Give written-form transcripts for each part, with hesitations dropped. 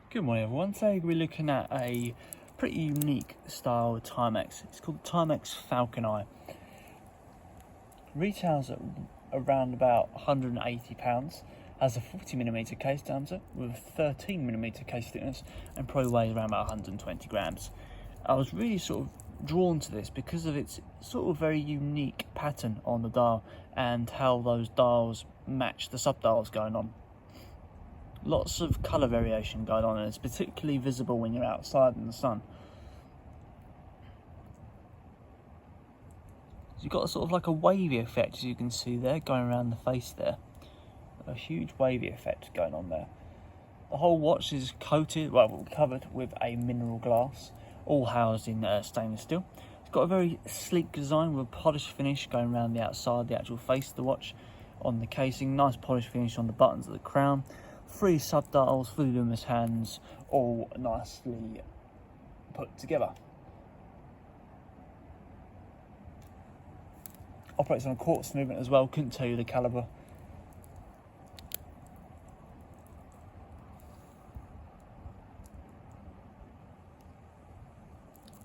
Good morning everyone. Today we're looking at a pretty unique style Timex. It's called Timex Falcon Eye. Retails at around about £180. Has a 40mm case diameter with a 13mm case thickness and probably weighs around about 120 grams. I was really sort of drawn to this because of its sort of very unique pattern on the dial and how those dials match the sub-dials going on. Lots of colour variation going on, and it's particularly visible when you're outside in the sun. So you've got sort of like a wavy effect, as you can see there, going around the face there. A huge wavy effect going on there. The whole watch is covered with a mineral glass, all housed in stainless steel. It's got a very sleek design with a polished finish going around the outside, the actual face of the watch, on the casing. Nice polished finish on the buttons of the crown. 3 sub-dials, fully luminous hands, all nicely put together. Operates on a quartz movement as well, couldn't tell you the calibre.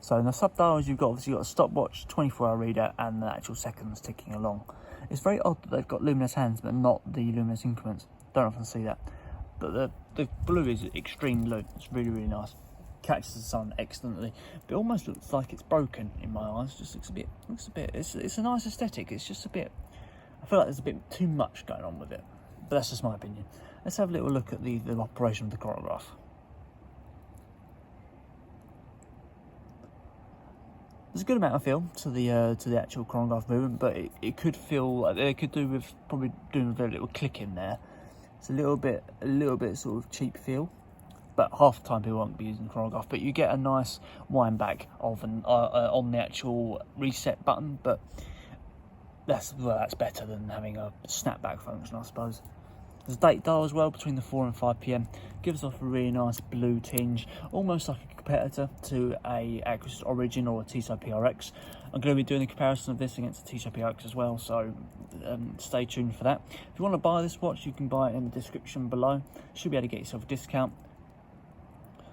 So in the sub-dials you've obviously got a stopwatch, 24-hour reader and the actual seconds ticking along. It's very odd that they've got luminous hands but not the luminous increments. Don't often see that. But the blue is extreme blue. It's really, really nice. Catches the sun excellently. But it almost looks like it's broken in my eyes. Just looks a bit. It's a nice aesthetic. It's just a bit. I feel like there's a bit too much going on with it. But that's just my opinion. Let's have a little look at the operation of the chronograph. There's a good amount of feel to the actual chronograph movement, but it could feel like it could do with probably doing a very little click in there. It's a little bit sort of cheap feel, but half the time people won't be using chronograph. But you get a nice wind back of on the actual reset button. But that's better than having a snapback function, I suppose. There's a date dial as well between the 4 and 5 PM. Gives off a really nice blue tinge, almost like a competitor to a Accurist Origin or a Tissot PRX. I'm going to be doing a comparison of this against the Tissot PRX as well, so stay tuned for that. If you want to buy this watch, you can buy it in the description below. Should be able to get yourself a discount.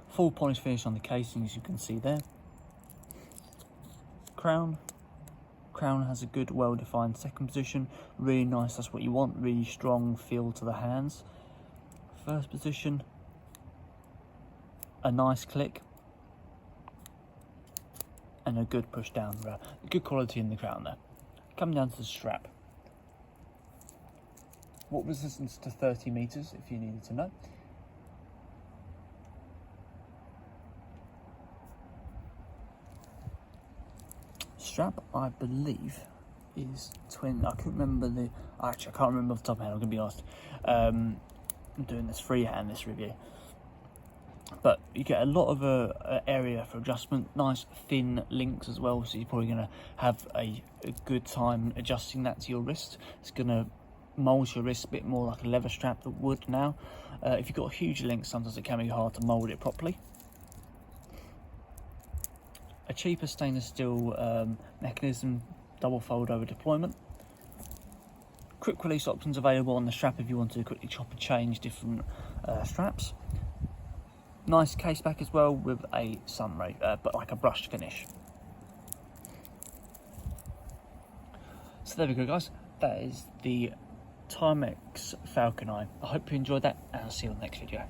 Full polished finish on the casing, as you can see there. Crown has a good, well-defined second position. Really nice, that's what you want. Really strong feel to the hands. First position, a nice click. And a good push down, good quality in the crown there. Coming down to the strap. What resistance to 30 meters, if you needed to know. Strap, I believe, is twin. I can't remember I can't remember off the top of my head. I'm gonna be honest. I'm doing this freehand, this review. But you get a lot of area for adjustment, nice thin links as well, so you're probably going to have a good time adjusting that to your wrist. It's going to mould your wrist a bit more like a leather strap that would now. If you've got huge links, sometimes it can be hard to mould it properly. A cheaper stainless steel mechanism, double fold over deployment. Quick release options available on the strap if you want to quickly chop and change different straps. Nice case back as well with a sunray, but like a brushed finish. So there we go, guys. That is the Timex Falcon Eye. I hope you enjoyed that, and I'll see you on the next video.